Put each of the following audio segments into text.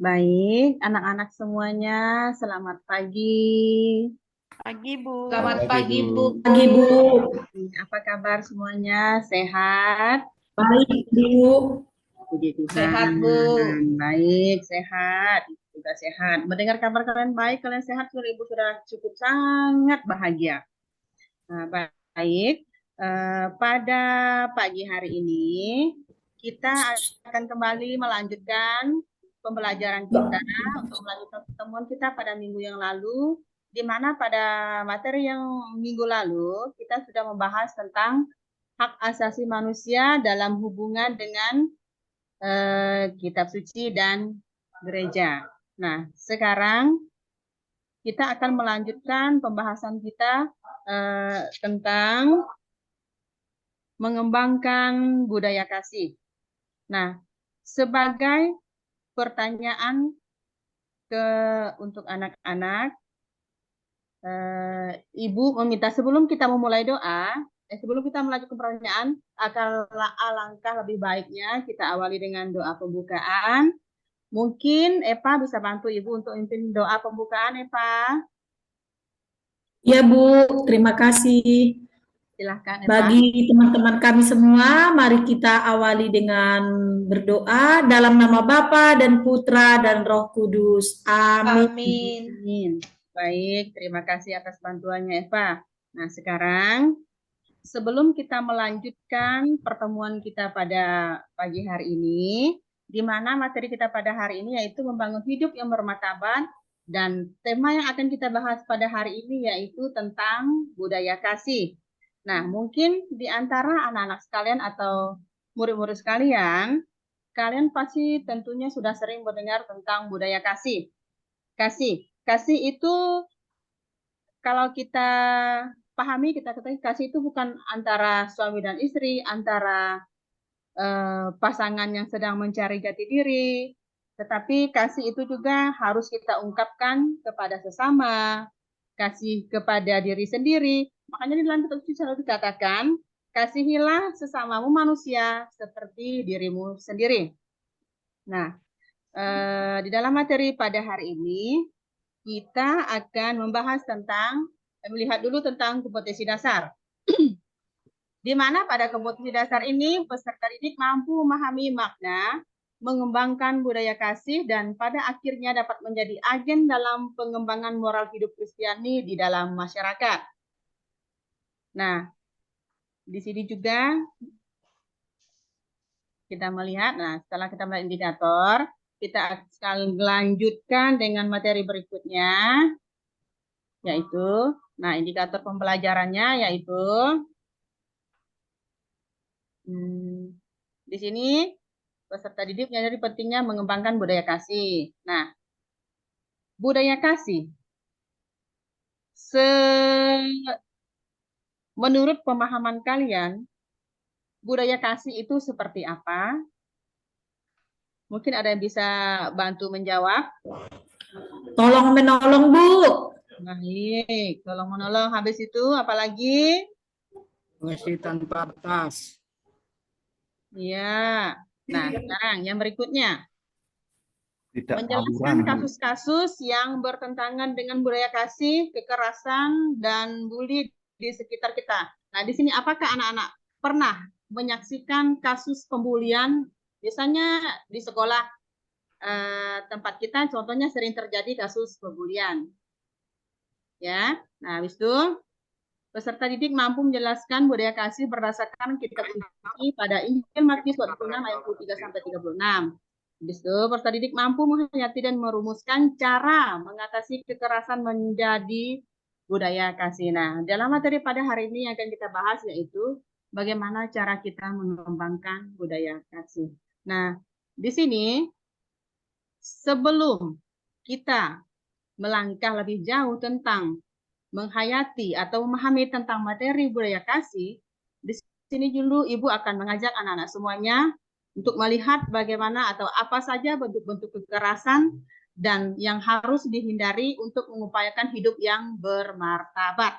Baik, anak-anak semuanya, selamat pagi. Pagi, Bu. Selamat Pagi, pagi, Bu. Bu. Pagi, Bu. Apa kabar semuanya? Sehat? Baik, Bu. Puji Tuhan. Sehat, Bu. Baik, sehat. Ibu juga sehat. Mendengar kabar kalian baik, kalian sehat, Ibu sudah cukup sangat bahagia. Nah, baik. Pada pagi hari ini, kita akan kembali melanjutkan pembelajaran kita untuk melanjutkan pertemuan kita pada minggu yang lalu, di mana pada materi yang minggu lalu kita sudah membahas tentang hak asasi manusia dalam hubungan dengan kitab suci dan gereja. Nah, sekarang kita akan melanjutkan pembahasan kita tentang mengembangkan budaya kasih. Nah, sebagai pertanyaan untuk anak-anak, Ibu meminta sebelum kita memulai doa, sebelum kita melanjutkan pertanyaan, alangkah lebih baiknya kita awali dengan doa pembukaan. Mungkin Eva bisa bantu Ibu untuk memimpin doa pembukaan, Eva. Ya, Bu. Terima kasih. Silahkan, Eva. Bagi teman-teman kami semua, mari kita awali dengan berdoa dalam nama Bapa dan Putra dan Roh Kudus. Amin. Amin. Baik, terima kasih atas bantuannya, Eva. Nah, sekarang sebelum kita melanjutkan pertemuan kita pada pagi hari ini, di mana materi kita pada hari ini yaitu membangun hidup yang bermartabat, dan tema yang akan kita bahas pada hari ini yaitu tentang budaya kasih. Nah, mungkin di antara anak-anak sekalian atau murid-murid sekalian, kalian pasti tentunya sudah sering mendengar tentang budaya kasih. Kasih itu kalau kita pahami, kita ketahui kasih itu bukan antara suami dan istri, antara pasangan yang sedang mencari jati diri, tetapi kasih itu juga harus kita ungkapkan kepada sesama, kasih kepada diri sendiri. Makanya di dalam kitab suci selalu dikatakan, kasihilah sesamamu manusia seperti dirimu sendiri. Nah, di dalam materi pada hari ini, kita akan membahas tentang, melihat dulu tentang kompetensi dasar. Di mana pada kompetensi dasar ini, peserta didik mampu memahami makna, mengembangkan budaya kasih, dan pada akhirnya dapat menjadi agen dalam pengembangan moral hidup Kristiani di dalam masyarakat. Nah, di sini juga kita melihat, nah setelah kita melihat indikator, kita akan lanjutkan dengan materi berikutnya, yaitu, nah indikator pembelajarannya yaitu, di sini peserta didik menyadari pentingnya mengembangkan budaya kasih. Nah, budaya kasih, menurut pemahaman kalian, budaya kasih itu seperti apa? Mungkin ada yang bisa bantu menjawab. Tolong menolong, Bu. Baik, tolong menolong. Habis itu apalagi? Kasih tanpa batas. Iya. Nah, sekarang yang berikutnya. Tidak Menjelaskan tawuran. kasus-kasus yang bertentangan dengan budaya kasih, kekerasan, dan bully di sekitar kita. Nah, di sini apakah anak-anak pernah menyaksikan kasus pembulian? Biasanya di sekolah tempat kita, contohnya sering terjadi kasus pembulian. Ya, nah habis itu peserta didik mampu menjelaskan budaya kasih berdasarkan kitab suci pada Injil Matius 26 ayat 23 sampai 36. Habis itu peserta didik mampu menghayati dan merumuskan cara mengatasi kekerasan menjadi budaya kasih. Nah, dalam materi pada hari ini yang akan kita bahas yaitu bagaimana cara kita mengembangkan budaya kasih. Nah, di sini sebelum kita melangkah lebih jauh tentang menghayati atau memahami tentang materi budaya kasih, di sini dulu Ibu akan mengajak anak-anak semuanya untuk melihat bagaimana atau apa saja bentuk-bentuk kekerasan dan yang harus dihindari untuk mengupayakan hidup yang bermartabat.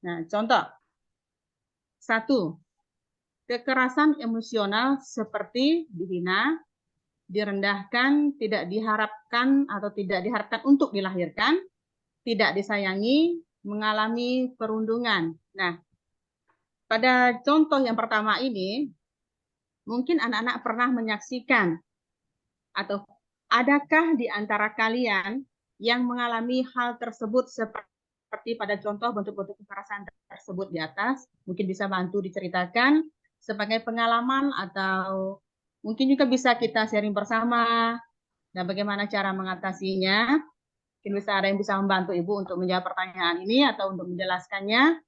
Nah, contoh. 1. Kekerasan emosional seperti dihina, direndahkan, tidak diharapkan atau tidak diharapkan untuk dilahirkan, tidak disayangi, mengalami perundungan. Nah, pada contoh yang pertama ini, mungkin anak-anak pernah menyaksikan atau adakah di antara kalian yang mengalami hal tersebut seperti pada contoh bentuk-bentuk kekerasan tersebut di atas? Mungkin bisa bantu diceritakan sebagai pengalaman atau mungkin juga bisa kita sharing bersama. Nah, bagaimana cara mengatasinya? Mungkin bisa ada yang bisa membantu Ibu untuk menjawab pertanyaan ini atau untuk menjelaskannya.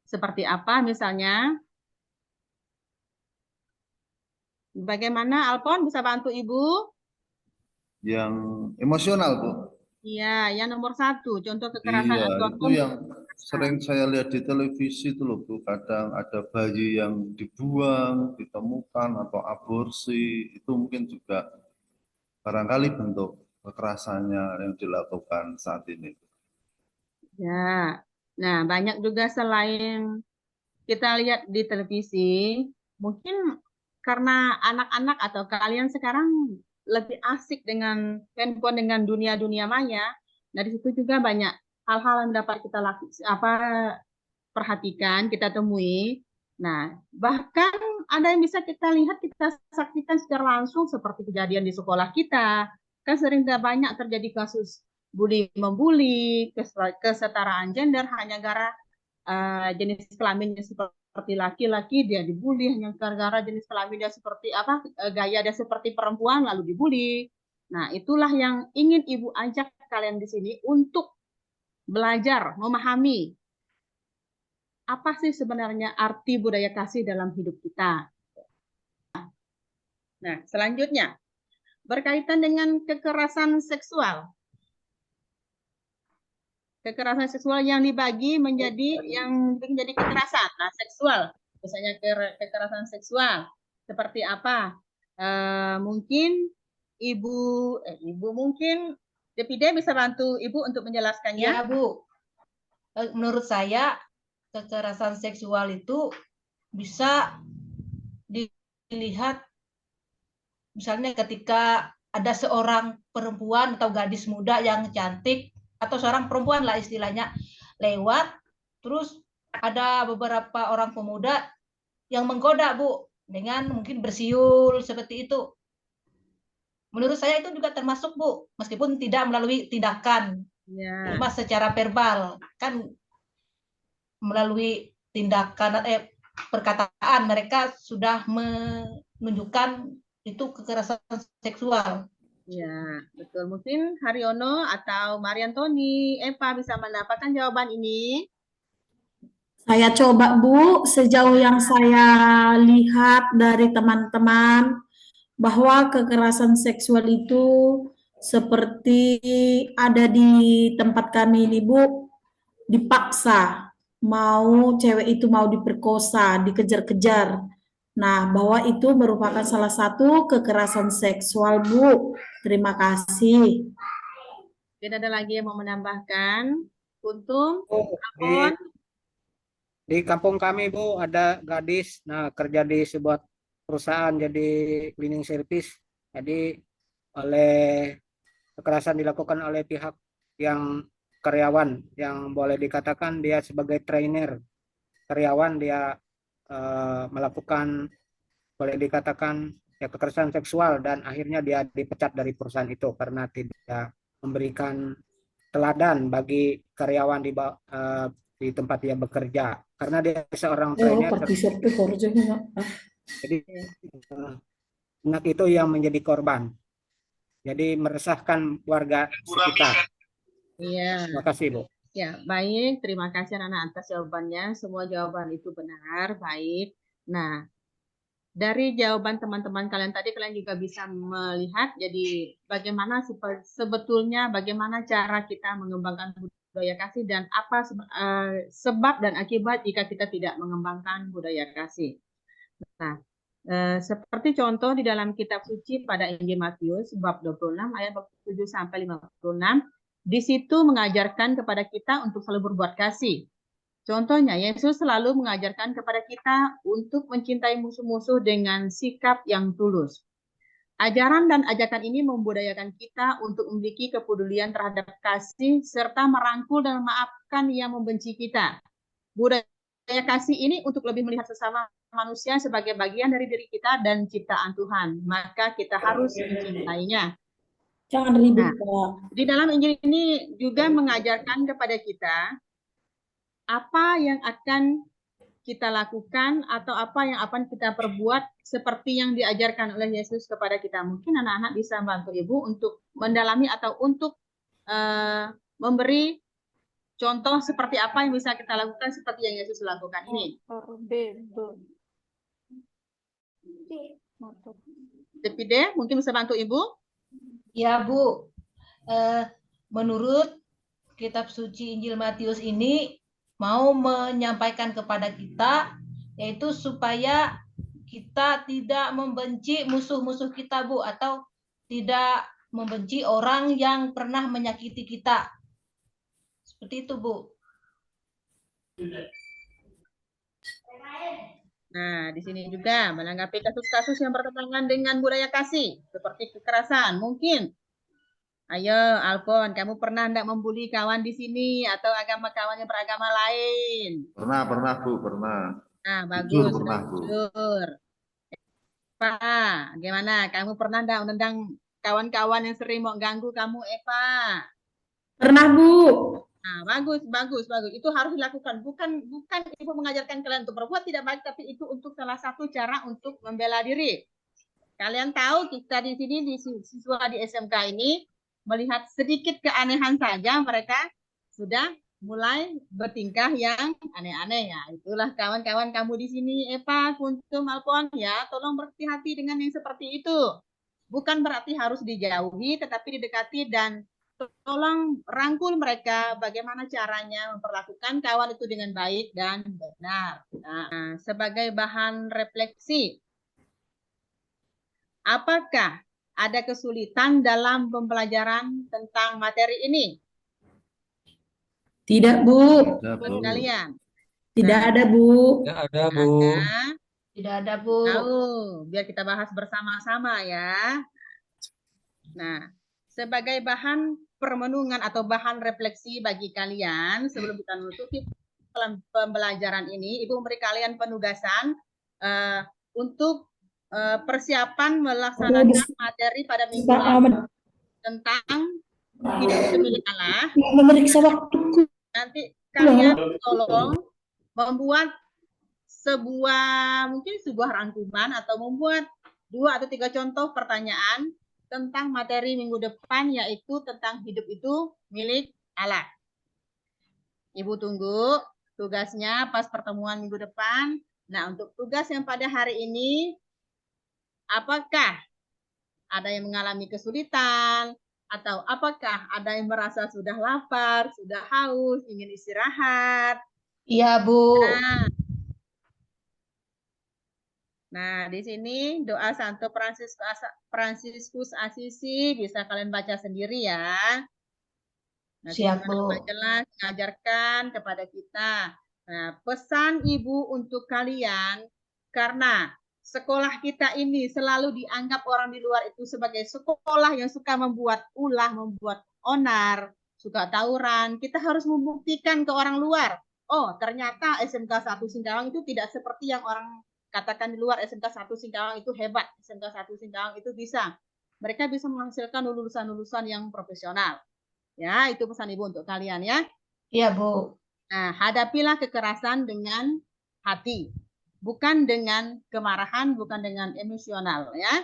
Seperti apa misalnya? Bagaimana Alpon bisa bantu Ibu? Yang emosional, Bu. Iya, yang nomor 1, contoh kekerasan Iya, atau itu yang sering saya lihat di televisi itu loh, Bu. Kadang ada bayi yang dibuang, ditemukan, atau aborsi. Itu mungkin juga barangkali bentuk kekerasannya yang dilakukan saat ini. Ya, nah banyak juga selain kita lihat di televisi, mungkin karena anak-anak atau kalian sekarang lebih asik dengan handphone, dengan dunia-dunia maya. Nah, di situ juga banyak hal-hal yang dapat kita perhatikan, kita temui. Nah, bahkan ada yang bisa kita lihat, kita saksikan secara langsung seperti kejadian di sekolah kita. Kan sering banyak terjadi kasus bully membuli, kesetaraan gender hanya gara jenis kelaminnya seperti laki-laki dia dibully, hanya gara-gara jenis kelamin dia seperti apa, gaya dia seperti perempuan lalu dibully. Nah, itulah yang ingin Ibu ajak kalian di sini untuk belajar memahami apa sih sebenarnya arti budaya kasih dalam hidup kita. Nah, selanjutnya berkaitan dengan kekerasan seksual. Kekerasan seksual yang dibagi menjadi kekerasan. Nah, seksual, misalnya kekerasan seksual seperti apa? Mungkin Ibu mungkin Depide bisa bantu Ibu untuk menjelaskannya. Ya, Bu. Menurut saya kekerasan seksual itu bisa dilihat misalnya ketika ada seorang perempuan atau gadis muda yang cantik atau seorang perempuan lah istilahnya lewat, terus ada beberapa orang pemuda yang menggoda, Bu, dengan mungkin bersiul seperti itu. Menurut saya itu juga termasuk, Bu, meskipun tidak melalui tindakan, cuma secara verbal, kan melalui tindakan perkataan mereka sudah menunjukkan itu kekerasan seksual. Ya, betul. Mungkin Haryono atau Mariantoni, Eva bisa mendapatkan jawaban ini. Saya coba, Bu, sejauh yang saya lihat dari teman-teman, bahwa kekerasan seksual itu seperti ada di tempat kami ini, Bu, dipaksa, mau cewek itu mau diperkosa, dikejar-kejar. Nah, bahwa itu merupakan salah satu kekerasan seksual, Bu. Terima kasih. Tidak ada lagi yang mau menambahkan. Untung, Di kampung kami, Bu, ada gadis kerja di sebuah perusahaan jadi cleaning service. Jadi oleh kekerasan dilakukan oleh pihak yang karyawan yang boleh dikatakan dia sebagai trainer karyawan, dia melakukan boleh dikatakan ya kekerasan seksual dan akhirnya dia dipecat dari perusahaan itu karena tidak memberikan teladan bagi karyawan di tempat dia bekerja karena dia seorang trainer. Jadi anak itu yang menjadi korban. Jadi meresahkan warga sekitar. Iya. Terima kasih, Bu. Ya, baik. Terima kasih anak atas jawabannya. Semua jawaban itu benar, baik. Nah, dari jawaban teman-teman kalian tadi, kalian juga bisa melihat jadi bagaimana sebetulnya bagaimana cara kita mengembangkan budaya kasih dan apa sebab dan akibat jika kita tidak mengembangkan budaya kasih. Nah, seperti contoh di dalam kitab suci pada Injil Matius bab 26 ayat 47 sampai 56, di situ mengajarkan kepada kita untuk selalu berbuat kasih. Contohnya, Yesus selalu mengajarkan kepada kita untuk mencintai musuh-musuh dengan sikap yang tulus. Ajaran dan ajakan ini membudayakan kita untuk memiliki kepedulian terhadap kasih serta merangkul dan memaafkan yang membenci kita. Budaya kasih ini untuk lebih melihat sesama manusia sebagai bagian dari diri kita dan ciptaan Tuhan. Maka kita harus mencintainya. Jangan ribut, Nah, Pak. di dalam Injil ini juga mengajarkan kepada kita apa yang akan kita lakukan atau apa yang akan kita perbuat seperti yang diajarkan oleh Yesus kepada kita. Mungkin anak-anak bisa bantu Ibu untuk mendalami atau untuk memberi contoh seperti apa yang bisa kita lakukan seperti yang Yesus lakukan ini. DPD mungkin bisa bantu Ibu? Ya, Bu. Menurut kitab suci Injil Matius ini mau menyampaikan kepada kita yaitu supaya kita tidak membenci musuh-musuh kita, Bu, atau tidak membenci orang yang pernah menyakiti kita. Seperti itu, Bu. Nah, di sini juga menanggapi kasus-kasus yang bertentangan dengan budaya kasih, seperti kekerasan. Mungkin, ayo Alfon, kamu pernah enggak membuli kawan di sini atau kawannya beragama lain? Pernah Bu, pernah. Nah, bagus. Jujur pernah Bu. Jujur. Eva, gimana? Kamu pernah enggak menendang kawan-kawan yang sering mau ganggu kamu, Eva? Pernah, Bu. Nah, bagus. Itu harus dilakukan. Bukan Ibu mengajarkan kalian untuk berbuat tidak baik, tapi itu untuk salah satu cara untuk membela diri. Kalian tahu kita di sini di siswa di SMK ini melihat sedikit keanehan saja mereka sudah mulai bertingkah yang aneh-aneh ya. Itulah kawan-kawan kamu di sini, Eva, Kuntum, Alpon ya. Tolong berhati-hati dengan yang seperti itu. Bukan berarti harus dijauhi, tetapi didekati dan tolong rangkul mereka bagaimana caranya memperlakukan kawan itu dengan baik dan benar. Nah, sebagai bahan refleksi, apakah ada kesulitan dalam pembelajaran tentang materi ini? Tidak, Bu. Ada Bu. Kalian? Tidak ada, Bu. Tidak ada, Bu. Tidak ada, Bu. Tahu, biar kita bahas bersama-sama ya. Nah, sebagai bahan permenungan atau bahan refleksi bagi kalian sebelum kita menutupi pembelajaran ini, Ibu memberi kalian penugasan untuk persiapan melaksanakan materi pada minggu lalu tentang hidup milik Allah. Memeriksa waktuku. Nanti kalian tolong membuat mungkin sebuah rangkuman atau membuat 2 atau 3 contoh pertanyaan tentang materi minggu depan, yaitu tentang hidup itu milik Allah. Ibu tunggu tugasnya pas pertemuan minggu depan. Nah, untuk tugas yang pada hari ini, apakah ada yang mengalami kesulitan, atau apakah ada yang merasa sudah lapar, sudah haus, ingin istirahat? Iya, Bu. Nah, di sini doa Santo Fransiskus Asisi bisa kalian baca sendiri ya. Nah, Siap, Bu. jelas mengajarkan kepada kita. Nah, pesan Ibu untuk kalian, karena sekolah kita ini selalu dianggap orang di luar itu sebagai sekolah yang suka membuat ulah, membuat onar, suka tawuran. Kita harus membuktikan ke orang luar. Oh, ternyata SMK 1 Singkawang itu tidak seperti yang orang katakan di luar. SMK 1 Singkawang itu hebat, SMK 1 Singkawang itu bisa. Mereka bisa menghasilkan lulusan-lulusan yang profesional. Ya, itu pesan Ibu untuk kalian ya. Iya, Bu. Nah, hadapilah kekerasan dengan hati. Bukan dengan kemarahan, bukan dengan emosional ya.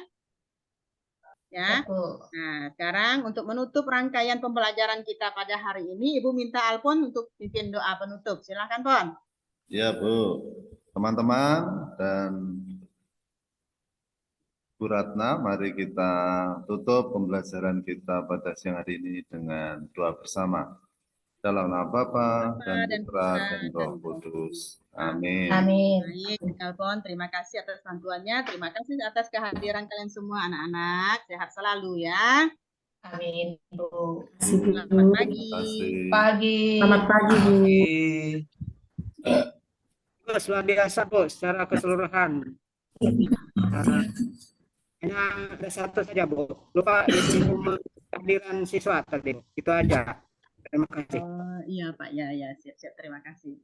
Ya. Nah, sekarang untuk menutup rangkaian pembelajaran kita pada hari ini, Ibu minta Alpon untuk pimpin doa penutup. Silakan, Pon. Ya, Bu. Teman-teman dan Bu Ratna, mari kita tutup pembelajaran kita pada siang hari ini dengan doa bersama. Dalam nama Bapa dan Putra dan Roh Kudus. Amin. Amin. Baik, Alpon, terima kasih atas bantuannya. Terima kasih atas kehadiran kalian semua anak-anak. Sehat selalu ya. Amin, Bu. Selamat pagi. Pagi. Selamat pagi, Bu. Luar biasa, Bu, secara keseluruhan. Hanya ada satu saja, Bu. Lupa kehadiran siswa tadi. Itu aja. Terima kasih. Iya Pak, ya, siap-siap, terima kasih.